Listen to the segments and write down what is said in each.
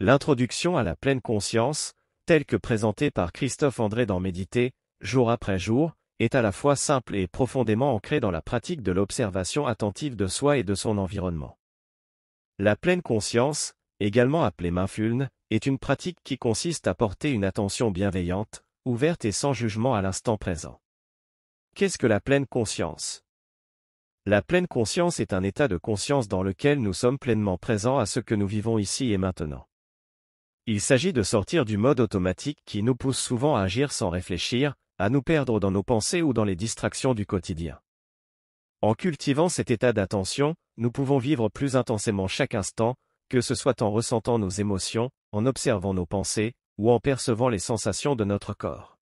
L'introduction à la pleine conscience, telle que présentée par Christophe André dans Méditer, jour après jour, est à la fois simple et profondément ancrée dans la pratique de l'observation attentive de soi et de son environnement. La pleine conscience, également appelée mindfulness, est une pratique qui consiste à porter une attention bienveillante, ouverte et sans jugement à l'instant présent. Qu'est-ce que la pleine conscience? La pleine conscience est un état de conscience dans lequel nous sommes pleinement présents à ce que nous vivons ici et maintenant. Il s'agit de sortir du mode automatique qui nous pousse souvent à agir sans réfléchir, à nous perdre dans nos pensées ou dans les distractions du quotidien. En cultivant cet état d'attention, nous pouvons vivre plus intensément chaque instant, que ce soit en ressentant nos émotions, en observant nos pensées, ou en percevant les sensations de notre corps.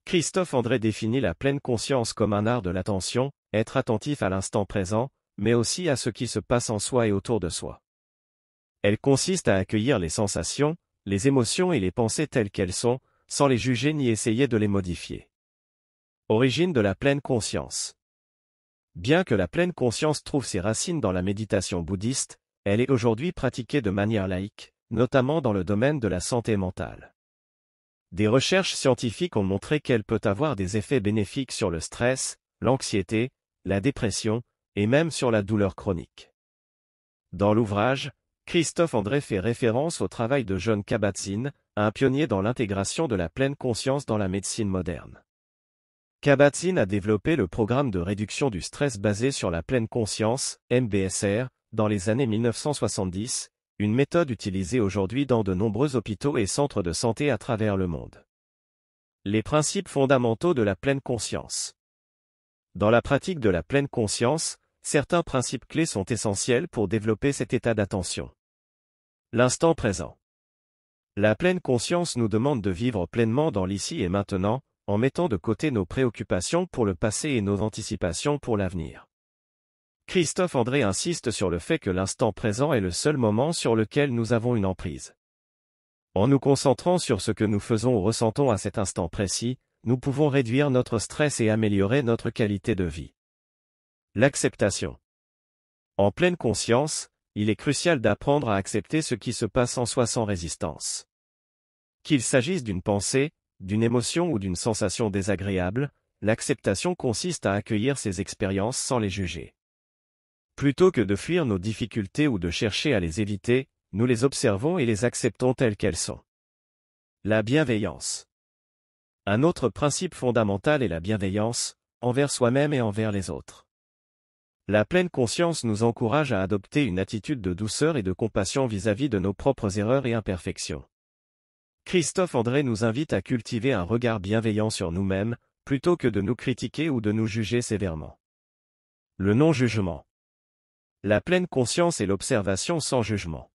Christophe André définit la pleine conscience comme un art de l'attention, être attentif à l'instant présent, mais aussi à ce qui se passe en soi et autour de soi. Elle consiste à accueillir les sensations, les émotions et les pensées telles qu'elles sont, sans les juger ni essayer de les modifier. Origine de la pleine conscience. Bien que la pleine conscience trouve ses racines dans la méditation bouddhiste, elle est aujourd'hui pratiquée de manière laïque, notamment dans le domaine de la santé mentale. Des recherches scientifiques ont montré qu'elle peut avoir des effets bénéfiques sur le stress, l'anxiété, la dépression, et même sur la douleur chronique. Dans l'ouvrage, Christophe André fait référence au travail de Jon Kabat-Zinn, un pionnier dans l'intégration de la pleine conscience dans la médecine moderne. Kabat-Zinn a développé le programme de réduction du stress basé sur la pleine conscience, MBSR, dans les années 1970, une méthode utilisée aujourd'hui dans de nombreux hôpitaux et centres de santé à travers le monde. Les principes fondamentaux de la pleine conscience. Dans la pratique de la pleine conscience, certains principes clés sont essentiels pour développer cet état d'attention. L'instant présent. La pleine conscience nous demande de vivre pleinement dans l'ici et maintenant, en mettant de côté nos préoccupations pour le passé et nos anticipations pour l'avenir. Christophe André insiste sur le fait que l'instant présent est le seul moment sur lequel nous avons une emprise. En nous concentrant sur ce que nous faisons ou ressentons à cet instant précis, nous pouvons réduire notre stress et améliorer notre qualité de vie. L'acceptation. En pleine conscience, il est crucial d'apprendre à accepter ce qui se passe en soi sans résistance. Qu'il s'agisse d'une pensée, d'une émotion ou d'une sensation désagréable, l'acceptation consiste à accueillir ces expériences sans les juger. Plutôt que de fuir nos difficultés ou de chercher à les éviter, nous les observons et les acceptons telles qu'elles sont. La bienveillance. Un autre principe fondamental est la bienveillance, envers soi-même et envers les autres. La pleine conscience nous encourage à adopter une attitude de douceur et de compassion vis-à-vis de nos propres erreurs et imperfections. Christophe André nous invite à cultiver un regard bienveillant sur nous-mêmes, plutôt que de nous critiquer ou de nous juger sévèrement. Le non-jugement. La pleine conscience est l'observation sans jugement.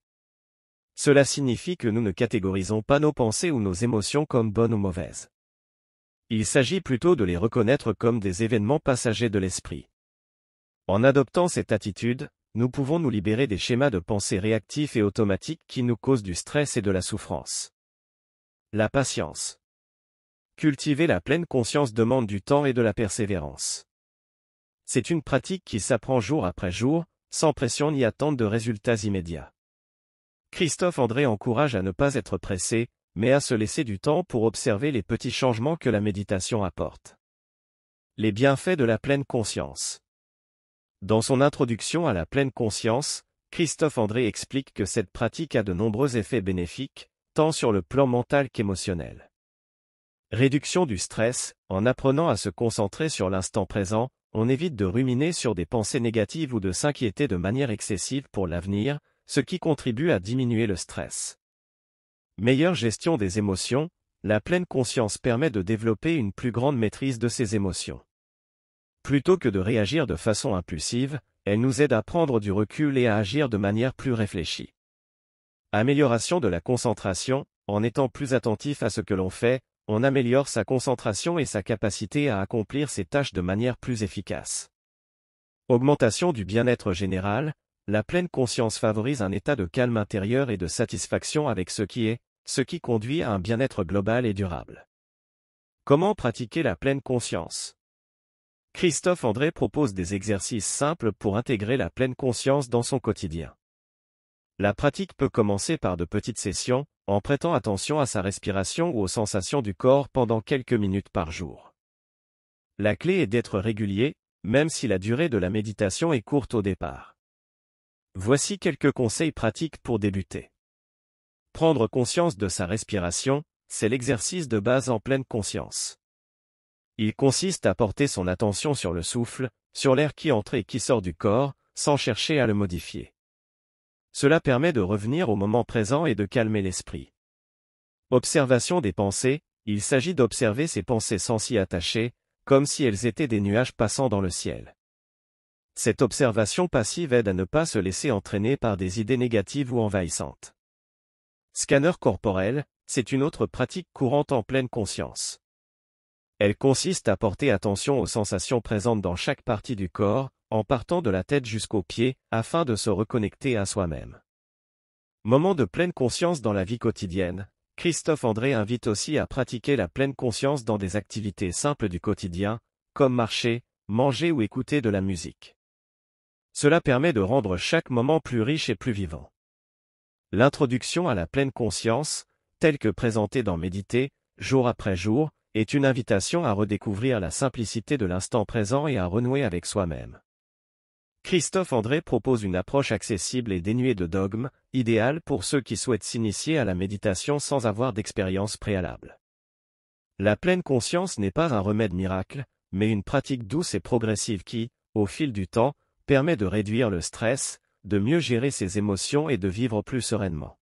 Cela signifie que nous ne catégorisons pas nos pensées ou nos émotions comme bonnes ou mauvaises. Il s'agit plutôt de les reconnaître comme des événements passagers de l'esprit. En adoptant cette attitude, nous pouvons nous libérer des schémas de pensée réactifs et automatiques qui nous causent du stress et de la souffrance. La patience. Cultiver la pleine conscience demande du temps et de la persévérance. C'est une pratique qui s'apprend jour après jour, sans pression ni attente de résultats immédiats. Christophe André encourage à ne pas être pressé, mais à se laisser du temps pour observer les petits changements que la méditation apporte. Les bienfaits de la pleine conscience. Dans son introduction à la pleine conscience, Christophe André explique que cette pratique a de nombreux effets bénéfiques, tant sur le plan mental qu'émotionnel. Réduction du stress, en apprenant à se concentrer sur l'instant présent, on évite de ruminer sur des pensées négatives ou de s'inquiéter de manière excessive pour l'avenir, ce qui contribue à diminuer le stress. Meilleure gestion des émotions, la pleine conscience permet de développer une plus grande maîtrise de ses émotions. Plutôt que de réagir de façon impulsive, elle nous aide à prendre du recul et à agir de manière plus réfléchie. Amélioration de la concentration, en étant plus attentif à ce que l'on fait, on améliore sa concentration et sa capacité à accomplir ses tâches de manière plus efficace. Augmentation du bien-être général, la pleine conscience favorise un état de calme intérieur et de satisfaction avec ce qui est, ce qui conduit à un bien-être global et durable. Comment pratiquer la pleine conscience? Christophe André propose des exercices simples pour intégrer la pleine conscience dans son quotidien. La pratique peut commencer par de petites sessions, en prêtant attention à sa respiration ou aux sensations du corps pendant quelques minutes par jour. La clé est d'être régulier, même si la durée de la méditation est courte au départ. Voici quelques conseils pratiques pour débuter. Prendre conscience de sa respiration, c'est l'exercice de base en pleine conscience. Il consiste à porter son attention sur le souffle, sur l'air qui entre et qui sort du corps, sans chercher à le modifier. Cela permet de revenir au moment présent et de calmer l'esprit. Observation des pensées, il s'agit d'observer ces pensées sans s'y attacher, comme si elles étaient des nuages passant dans le ciel. Cette observation passive aide à ne pas se laisser entraîner par des idées négatives ou envahissantes. Scanner corporel, c'est une autre pratique courante en pleine conscience. Elle consiste à porter attention aux sensations présentes dans chaque partie du corps, en partant de la tête jusqu'aux pieds, afin de se reconnecter à soi-même. Moment de pleine conscience dans la vie quotidienne, Christophe André invite aussi à pratiquer la pleine conscience dans des activités simples du quotidien, comme marcher, manger ou écouter de la musique. Cela permet de rendre chaque moment plus riche et plus vivant. L'introduction à la pleine conscience, telle que présentée dans Méditer, jour après jour, est une invitation à redécouvrir la simplicité de l'instant présent et à renouer avec soi-même. Christophe André propose une approche accessible et dénuée de dogmes, idéale pour ceux qui souhaitent s'initier à la méditation sans avoir d'expérience préalable. La pleine conscience n'est pas un remède miracle, mais une pratique douce et progressive qui, au fil du temps, permet de réduire le stress, de mieux gérer ses émotions et de vivre plus sereinement.